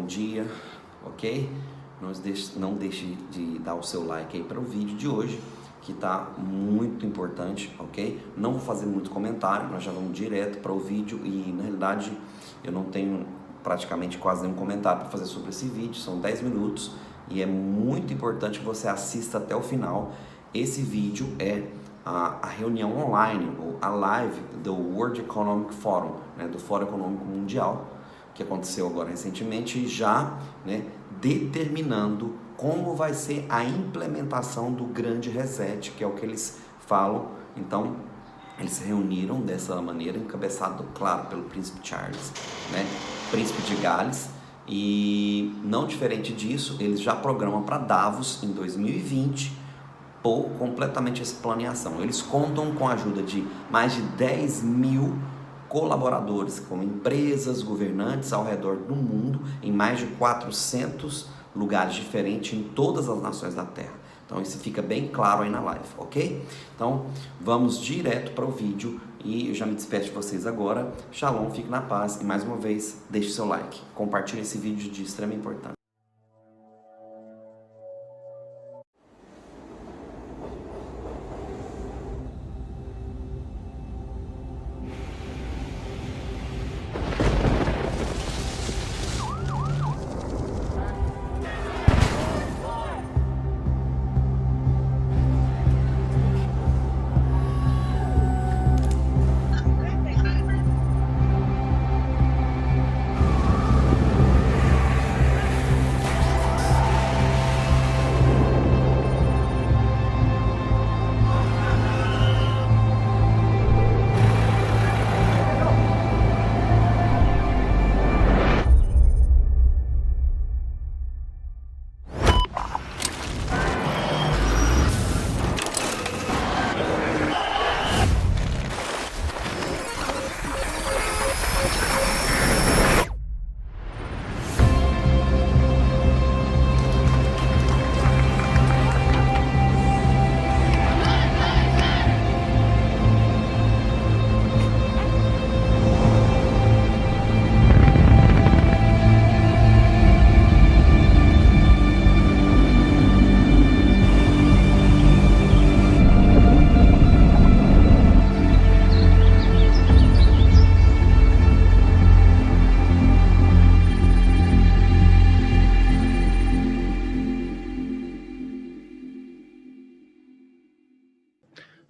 dia, ok? Não deixe de dar o seu like aí para o vídeo de hoje, que tá muito importante, ok? Não vou fazer muito comentário, nós já vamos direto para o vídeo e na realidade eu não tenho praticamente quase nenhum comentário para fazer sobre esse vídeo, são 10 minutos e é muito importante que você assista até o final. Esse vídeo é a reunião online, ou a live do World Economic Forum, né, do Fórum Econômico Mundial, que aconteceu agora recentemente, já, né, determinando como vai ser a implementação do Grande Reset, que é o que eles falam. Então, eles se reuniram dessa maneira, encabeçado, claro, pelo Príncipe Charles, né, Príncipe de Gales, e não diferente disso, eles já programam para Davos em 2020, ou completamente essa planeação. Eles contam com a ajuda de mais de 10 mil colaboradores, como empresas, governantes ao redor do mundo, em mais de 400 lugares diferentes em todas as nações da Terra. Então isso fica bem claro aí na live, ok? Então vamos direto para o vídeo e eu já me despeço de vocês agora. Shalom, fique na paz e mais uma vez deixe seu like, compartilhe esse vídeo de extrema importância.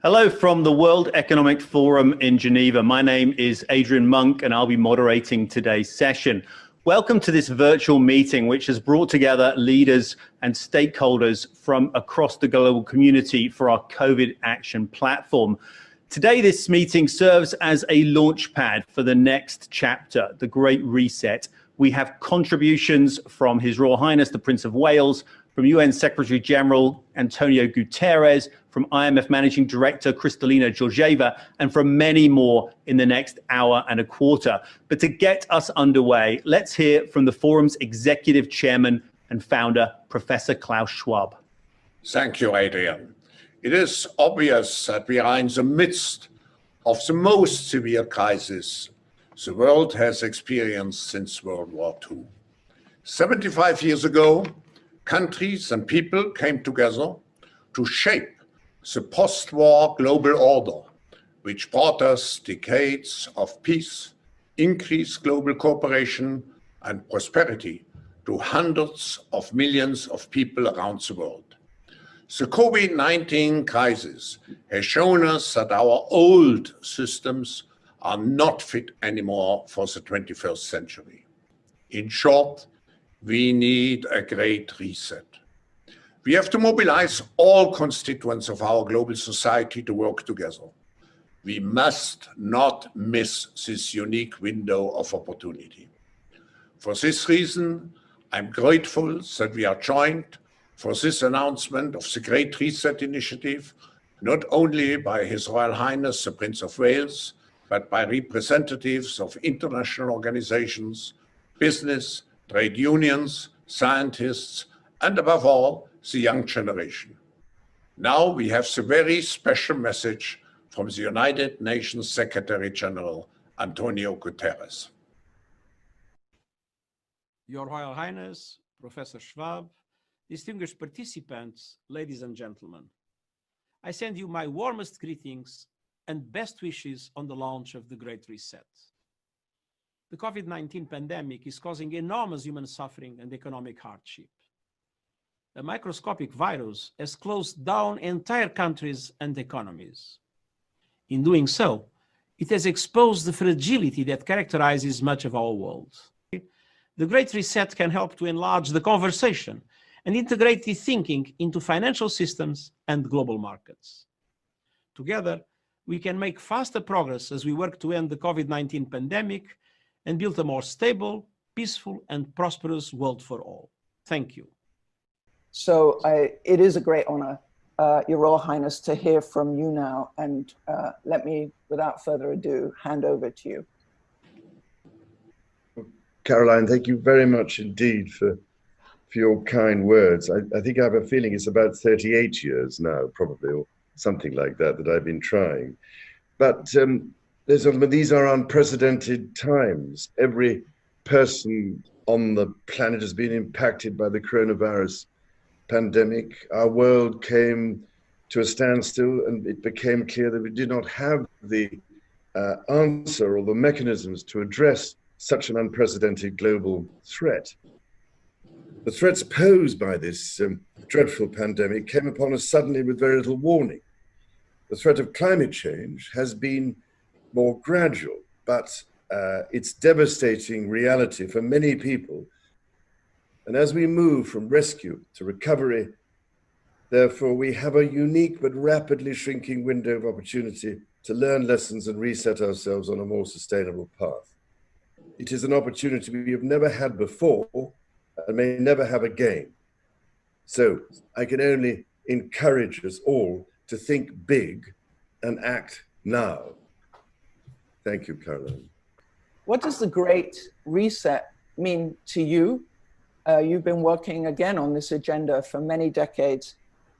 Hello from the World Economic Forum in Geneva. My name is Adrian Monk and I'll be moderating today's session. Welcome to this virtual meeting, which has brought together leaders and stakeholders from across the global community for our COVID action platform. Today, this meeting serves as a launch pad for the next chapter, the Great Reset. We have contributions from His Royal Highness, the Prince of Wales, from UN Secretary General Antonio Guterres, from IMF Managing Director Kristalina Georgieva, and from many more in the next hour and a quarter. But to get us underway, let's hear from the forum's Executive Chairman and Founder, Professor Klaus Schwab. Thank you, Adrian. It is obvious that we are in the midst of the most severe crisis the world has experienced since World War II. 75 years ago, countries and people came together to shape the post-war global order, which brought us decades of peace, increased global cooperation, and prosperity to hundreds of millions of people around the world. The COVID-19 crisis has shown us that our old systems are not fit anymore for the 21st century. In short, we need a great reset. We have to mobilize all constituents of our global society to work together. We must not miss this unique window of opportunity. For this reason, I'm grateful that we are joined for this announcement of the Great Reset Initiative, not only by His Royal Highness the Prince of Wales, but by representatives of international organizations, business, trade unions, scientists, and above all, the young generation. Now we have the very special message from the United Nations Secretary General, Antonio Guterres. Your Royal Highness, Professor Schwab, distinguished participants, ladies and gentlemen, I send you my warmest greetings and best wishes on the launch of the Great Reset. The COVID-19 pandemic is causing enormous human suffering and economic hardship. A microscopic virus has closed down entire countries and economies. In doing so, it has exposed the fragility that characterizes much of our world. The Great Reset can help to enlarge the conversation and integrate the thinking into financial systems and global markets. Together, we can make faster progress as we work to end the COVID-19 pandemic and build a more stable, peaceful, and prosperous world for all. Thank you. So it is a great honor, Your Royal Highness, to hear from you now. And let me, without further ado, hand over to you. Caroline, thank you very much indeed for your kind words. I think I have a feeling it's about 38 years now, probably, or something like that I've been trying. But ladies and gentlemen, these are unprecedented times. Every person on the planet has been impacted by the coronavirus pandemic. Our world came to a standstill, and it became clear that we did not have the answer or the mechanisms to address such an unprecedented global threat. The threats posed by this dreadful pandemic came upon us suddenly with very little warning. The threat of climate change has been more gradual, but its devastating reality for many people. And as we move from rescue to recovery, therefore, we have a unique but rapidly shrinking window of opportunity to learn lessons and reset ourselves on a more sustainable path. It is an opportunity we have never had before and may never have again. So I can only encourage us all to think big and act now. Thank you, Caroline. What does the Great Reset mean to you? You've been working again on this agenda for many decades.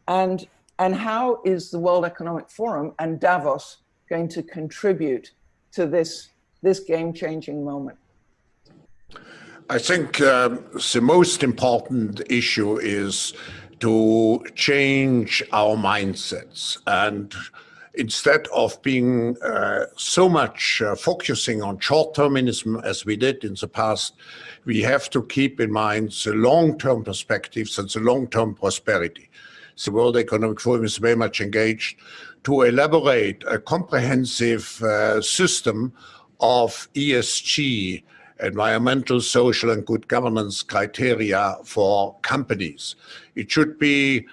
And how is the World Economic Forum and Davos going to contribute to this game-changing moment? I think the most important issue is to change our mindsets. And instead of being so much focusing on short-termism as we did in the past, we have to keep in mind the long-term perspectives and the long-term prosperity. The World Economic Forum is very much engaged to elaborate a comprehensive system of ESG, environmental, social, and good governance criteria for companies. It should be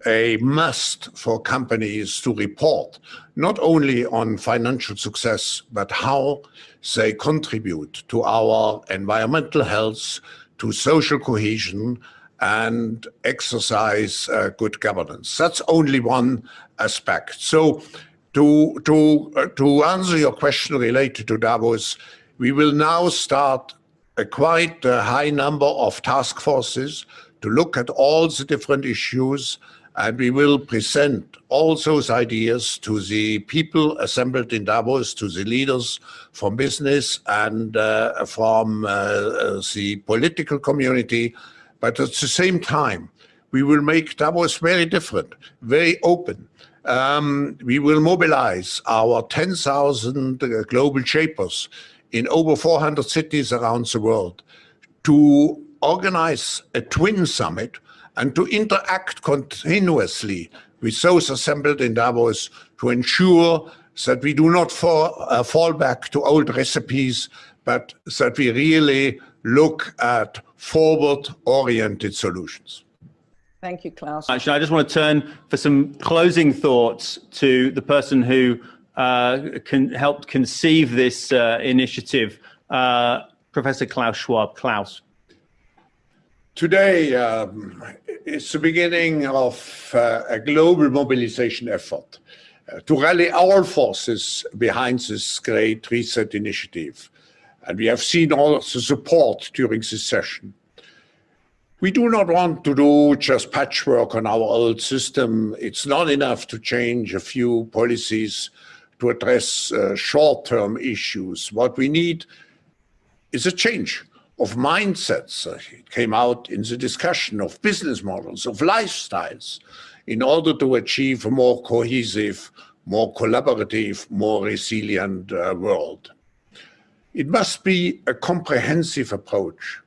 a must for companies to report not only on financial success, but how they contribute to our environmental health, to social cohesion, and exercise good governance. That's only one aspect. So to answer your question related to Davos, we will now start a quite high number of task forces to look at all the different issues, and we will present all those ideas to the people assembled in Davos, to the leaders from business and from the political community. But at the same time, we will make Davos very different, very open. We will mobilize our 10,000 global shapers in over 400 cities around the world to organize a twin summit and to interact continuously with those assembled in Davos to ensure that we do not fall back to old recipes, but that we really look at forward-oriented solutions. Thank you, Klaus. Actually, I just want to turn for some closing thoughts to the person who helped conceive this initiative, Professor Klaus Schwab. Klaus. Today is the beginning of a global mobilization effort to rally all forces behind this Great Reset initiative. And we have seen all the support during this session. We do not want to do just patchwork on our old system. It's not enough to change a few policies to address short-term issues. What we need is a change of mindsets. It came out in the discussion of business models, of lifestyles, in order to achieve a more cohesive, more collaborative, more resilient world. It must be a comprehensive approach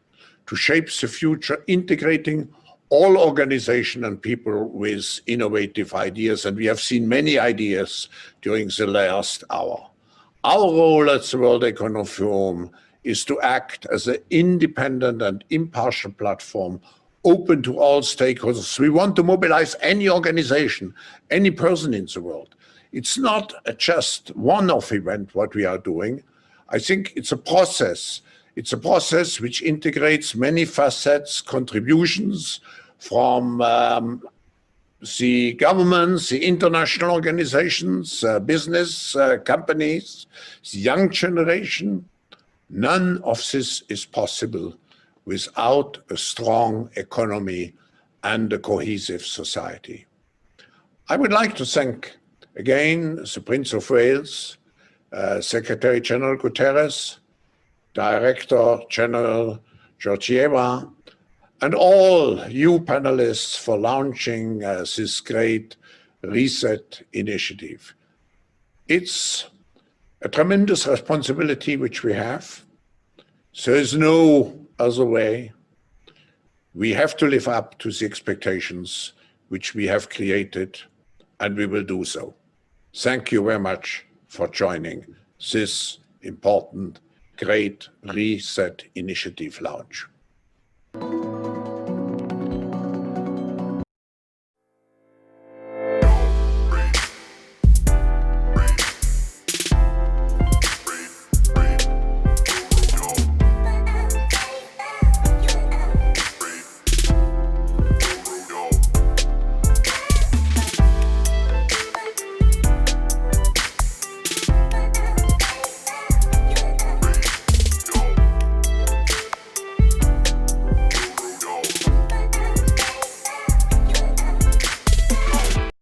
to shape the future, integrating all organizations and people with innovative ideas. And we have seen many ideas during the last hour. Our role at the World Economic Forum is to act as an independent and impartial platform open to all stakeholders. We want to mobilize any organization, any person in the world. It's not just one-off event what we are doing. I think it's a process. It's a process which integrates many facets, contributions from the governments, the international organizations, business companies, the young generation. None of this is possible without a strong economy and a cohesive society. I would like to thank again the Prince of Wales, Secretary General Guterres, Director General Georgieva, and all you panelists for launching this great reset initiative. It's a tremendous responsibility which we have. There is no other way. We have to live up to the expectations which we have created, and we will do so. Thank you very much for joining this important Great Reset Initiative launch.